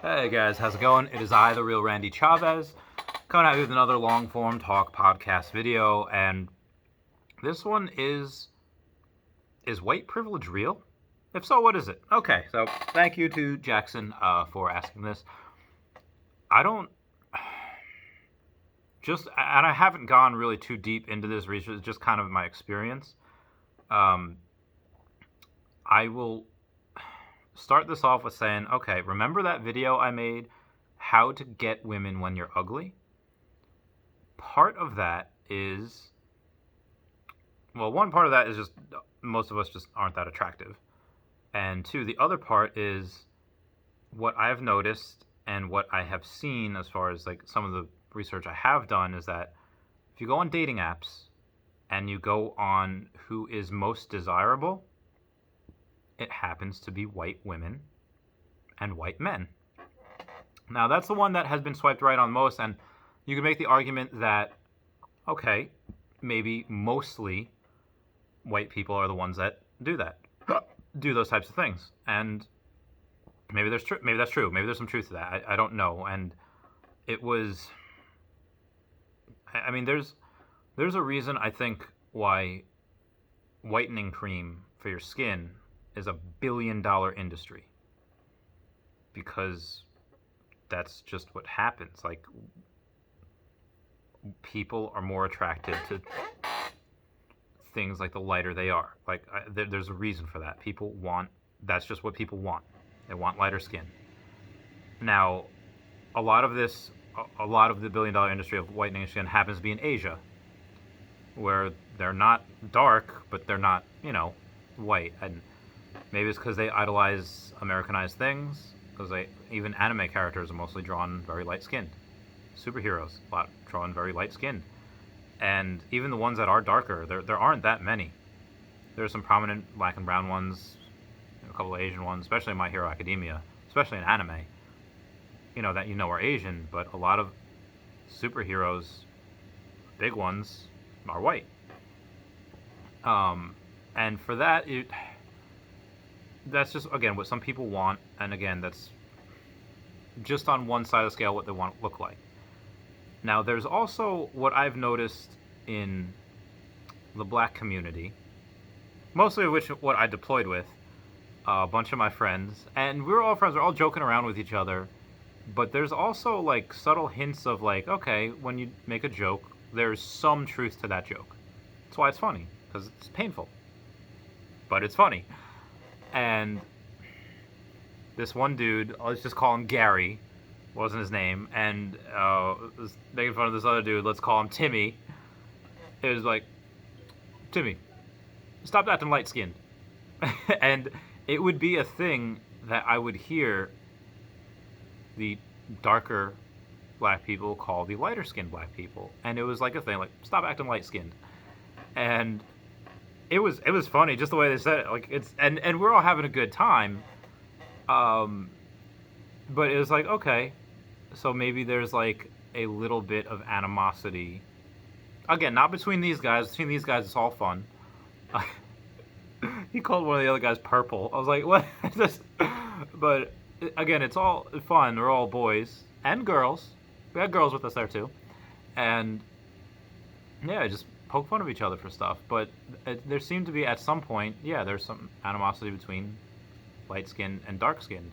Hey guys, how's it going? It is I, the real Randy Chavez, coming at you with another long form talk podcast video. And this one is white privilege real? If so, what is it? Okay, so thank you to Jackson for asking this. I don't just, and I haven't gone really too deep into this research. It's just kind of my experience. Um, I will start this off with saying, okay, remember that video I made, how to get women when you're ugly? Part of that is, well, one part of that is just most of us just aren't that attractive. And two, the other part is what I've noticed and what I have seen as far as like some of the research I have done is that if you go on dating apps and you go on who is most desirable, it happens to be white women and white men. Now, that's the one that has been swiped right on most, and you can make the argument that, okay, maybe mostly white people are the ones that do that, do those types of things, and maybe that's true. Maybe there's some truth to that. I don't know. And it was, I mean, there's a reason I think why whitening cream for your skin is $1 billion industry, because that's just what happens. Like, people are more attracted to things like the lighter they are. Like, there's a reason for that. People want, that's just what people want. They want lighter skin. Now, a lot of this, a lot of the $1 billion industry of whitening skin happens to be in Asia, where they're not dark, but they're not, white. And maybe it's because they idolize Americanized things, because even anime characters are mostly drawn very light skinned. Superheroes, a lot drawn very light skinned. And even the ones that are darker, there aren't that many. There's some prominent black and brown ones, a couple of Asian ones, especially in My Hero Academia, especially in anime, that are Asian, but a lot of superheroes, big ones, are white. And for that, that's just, again, what some people want, and again, that's just on one side of the scale what they want to look like. Now, there's also what I've noticed in the black community, mostly of which what I deployed with, a bunch of my friends, and we were all friends, we're all joking around with each other, but there's also like subtle hints of like, okay, when you make a joke, there's some truth to that joke. That's why it's funny, because it's painful, but it's funny. And this one dude, let's just call him Gary, wasn't his name, and was making fun of this other dude, let's call him Timmy. It was like, Timmy, stop acting light skinned. And it would be a thing that I would hear the darker black people call the lighter skinned black people. And it was like a thing, like, stop acting light skinned. And it was funny just the way they said it. Like, it's and we're all having a good time. But it was like, okay, so maybe there's like a little bit of animosity. Again, not between these guys. Between these guys, it's all fun. He called one of the other guys purple. I was like, what is this? But again, it's all fun. We're all boys and girls. We had girls with us there too. And yeah, just poke fun of each other for stuff. But there seemed to be, at some point, yeah, there's some animosity between light skinned and dark skinned.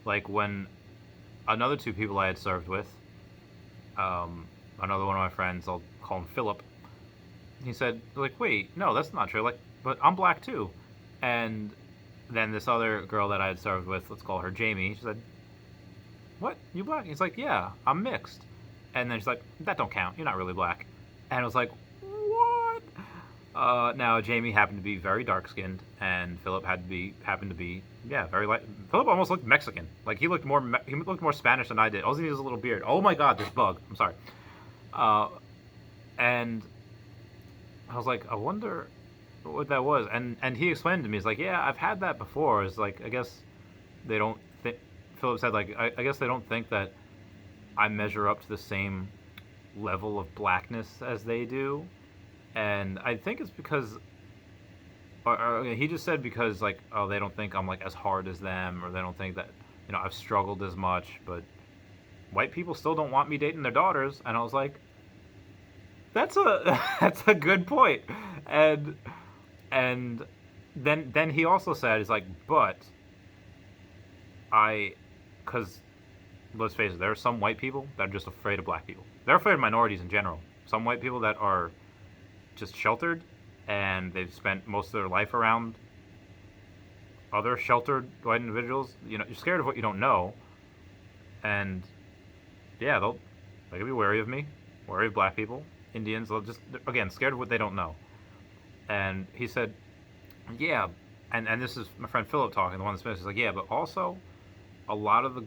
Like when another two people I had served with, another one of my friends, I'll call him Philip, he said, like, wait, no, that's not true. Like, but I'm black too. And then this other girl that I had served with, let's call her Jamie, she said, what? You black? He's like, yeah, I'm mixed. And then she's like, that don't count. You're not really black. And I was like, what? Now, Jamie happened to be very dark skinned, and Philip happened to be, yeah, very light. Philip almost looked Mexican. Like, he looked more Spanish than I did. All he needed was a little beard. Oh my God, this bug. I'm sorry. And I was like, I wonder what that was. And he explained to me, he's like, yeah, I've had that before. It's like, I guess they don't think, Philip said, like, I guess they don't think that I measure up to the same level of blackness as they do. And I think it's because, or he just said because, like, oh, they don't think I'm, like, as hard as them, or they don't think that I've struggled as much, but white people still don't want me dating their daughters. And I was like, that's a that's a good point. And and then he also said, he's like, but I, because let's face it, there are some white people that are just afraid of black people. They're afraid of minorities in general. Some white people that are just sheltered, and they've spent most of their life around other sheltered white individuals. You're scared of what you don't know, and yeah, they'll be wary of me, wary of black people, Indians. They'll just, again, scared of what they don't know. And he said, yeah, and this is my friend Philip talking, the one that's missing. He's like, yeah, but also a lot of the,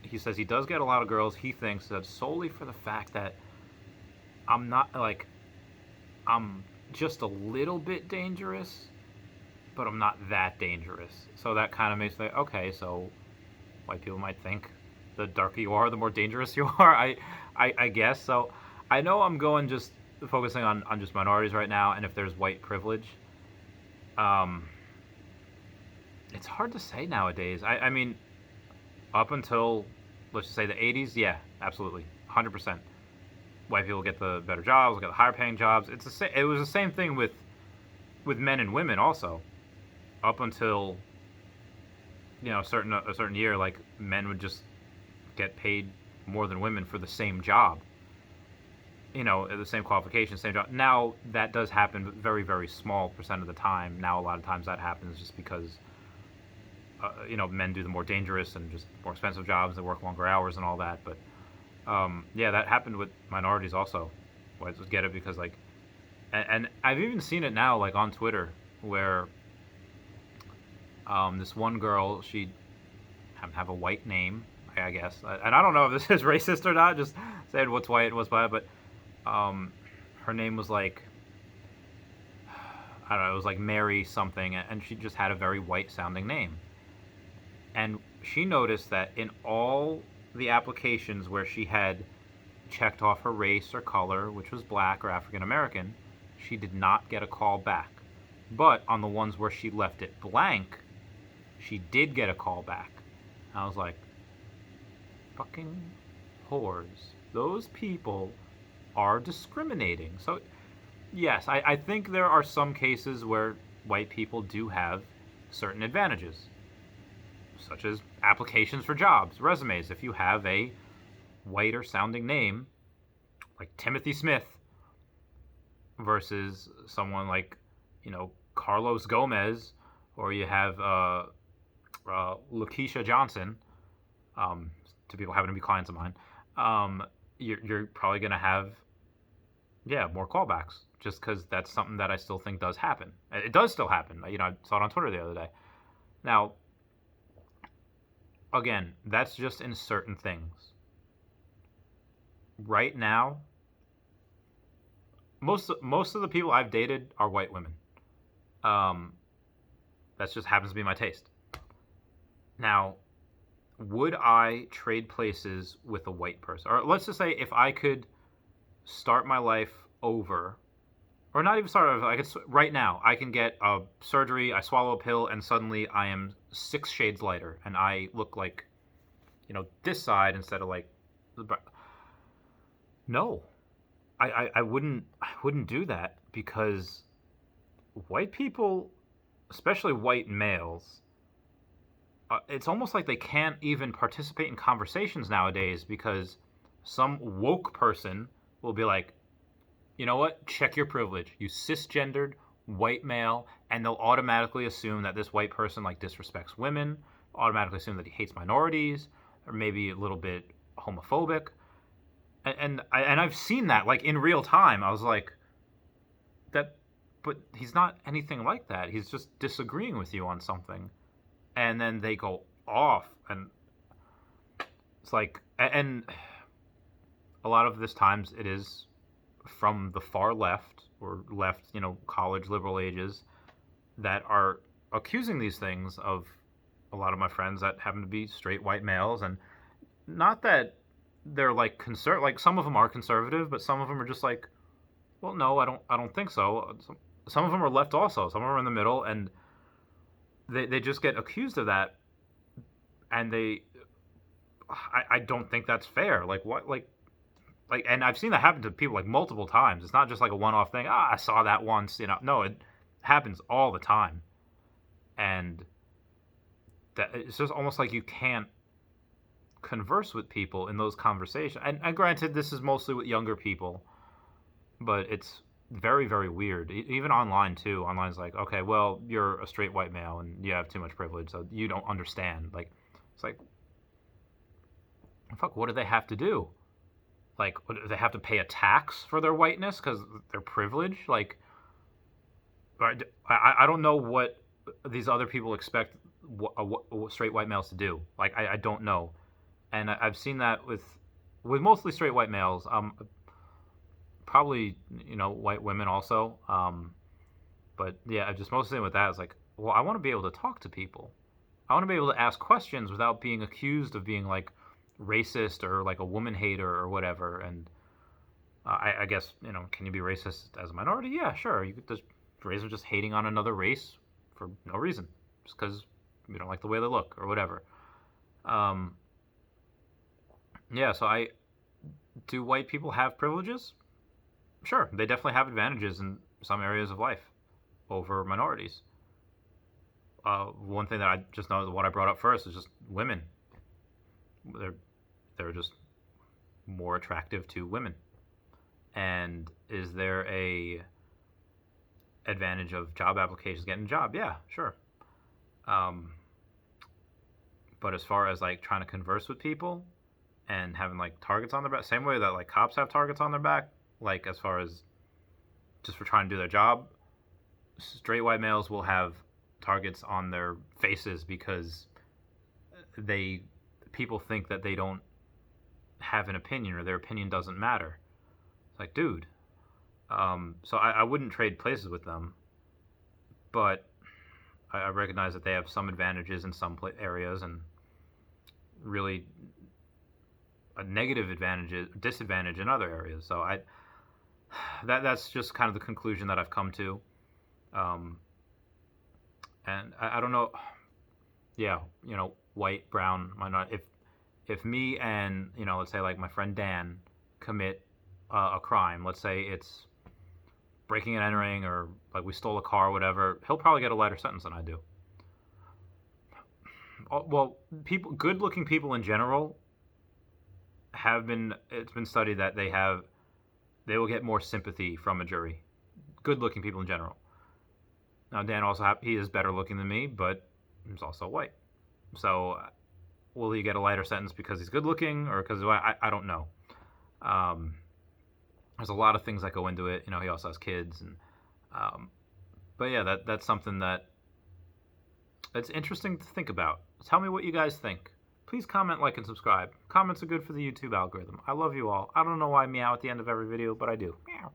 he says he does get a lot of girls. He thinks that solely for the fact that I'm not like, I'm just a little bit dangerous, but I'm not that dangerous. So that kind of makes me like, okay, so white people might think the darker you are, the more dangerous you are. I guess so. I know I'm going just focusing on just minorities right now, and if there's white privilege, um, it's hard to say nowadays. I mean, up until let's just say the 80s, yeah, absolutely, 100%. White people get the better jobs, get the higher paying jobs. It was the same thing with men and women also. Up until a certain year, like men would just get paid more than women for the same job. The same qualifications, same job. Now that does happen, but very, very small percent of the time. Now a lot of times that happens just because men do the more dangerous and just more expensive jobs. They work longer hours and all that. But yeah, that happened with minorities also. I just get it because and I've even seen it now like on Twitter where this one girl, she happened to have a white name, I guess, and I don't know if this is racist or not. Just saying what's white and what's black, but her name was like, I don't know, it was like Mary something, and she just had a very white sounding name. And she noticed that in all the applications where she had checked off her race or color, which was black or African American, she did not get a call back. But on the ones where she left it blank, she did get a call back. I was like, fucking whores. Those people are discriminating. So, yes, I think there are some cases where white people do have certain advantages, such as applications for jobs, resumes. If you have a whiter sounding name, like Timothy Smith, versus someone like, Carlos Gomez, or you have Lakeisha Johnson, two people happen to be clients of mine, you're probably going to have, yeah, more callbacks, just because that's something that I still think does happen. It does still happen. I saw it on Twitter the other day. Now, again, that's just in certain things. Right now, most of the people I've dated are white women. That just happens to be my taste. Now, would I trade places with a white person? Or let's just say if I could start my life over, or not even start over, right now, I can get a surgery, I swallow a pill, and suddenly I am 6 shades lighter, and I look like, this side instead of like, no, I wouldn't do that, because white people, especially white males, it's almost like they can't even participate in conversations nowadays, because some woke person will be like, you know what? Check your privilege. You cisgendered white male, and they'll automatically assume that this white person disrespects women, automatically assume that he hates minorities, or maybe a little bit homophobic. And I've seen that in real time. I was like, that, but he's not anything like that. He's just disagreeing with you on something, and then they go off, and it's like, and a lot of this times it is from the far left, or left, college liberal ages, that are accusing these things of a lot of my friends that happen to be straight white males. And not that they're some of them are conservative, but some of them are just like, well, no, I don't think so. Some of them are left also. Some of them are in the middle, and they just get accused of that, and they I don't think that's fair. Like what? Like, and I've seen that happen to people like multiple times. It's not just like a one-off thing. Ah, I saw that once. No, it happens all the time, and that it's just almost like you can't converse with people in those conversations. And granted, this is mostly with younger people, but it's very, very weird. Even online too. Online's like, okay, well, you're a straight white male and you have too much privilege, so you don't understand. Like, it's like, fuck, what do they have to do? Like, what, do they have to pay a tax for their whiteness because they're privileged? Like, I don't know what these other people expect straight white males to do. Like, I don't know, and I've seen that with mostly straight white males. Probably white women also. But yeah, just mostly with that, it's like, well, I want to be able to talk to people. I want to be able to ask questions without being accused of being like racist or like a woman hater or whatever. And I guess can you be racist as a minority? Yeah, sure. You could just raise just hating on another race for no reason, just because you don't like the way they look or whatever. Um, yeah. So do white people have privileges? Sure, they definitely have advantages in some areas of life over minorities. One thing that I just know, what I brought up first, is just women. They're they're just more attractive to women. And is there a advantage of job applications getting a job? Yeah, sure. Um, but as far as like trying to converse with people and having like targets on their back, same way that like cops have targets on their back, like as far as just for trying to do their job, straight white males will have targets on their faces because they people think that they don't have an opinion or their opinion doesn't matter. It's like, dude. So I wouldn't trade places with them, but I recognize that they have some advantages in some areas and really a negative disadvantage in other areas. So that's just kind of the conclusion that I've come to. Um, and I don't know. Yeah, white, brown, minority. If me and let's say like my friend Dan commit a crime, let's say it's breaking and entering or like we stole a car or whatever, he'll probably get a lighter sentence than I do. Well, good-looking people in general it's been studied that they will get more sympathy from a jury. Good-looking people in general. Now Dan also he is better looking than me, but he's also white. So will he get a lighter sentence because he's good looking or because I don't know. There's a lot of things that go into it. He also has kids, and but yeah, that's something that's interesting to think about. Tell me what you guys think. Please comment, like, and subscribe. Comments are good for the YouTube algorithm. I love you all. I don't know why I meow at the end of every video, but I do. Meow.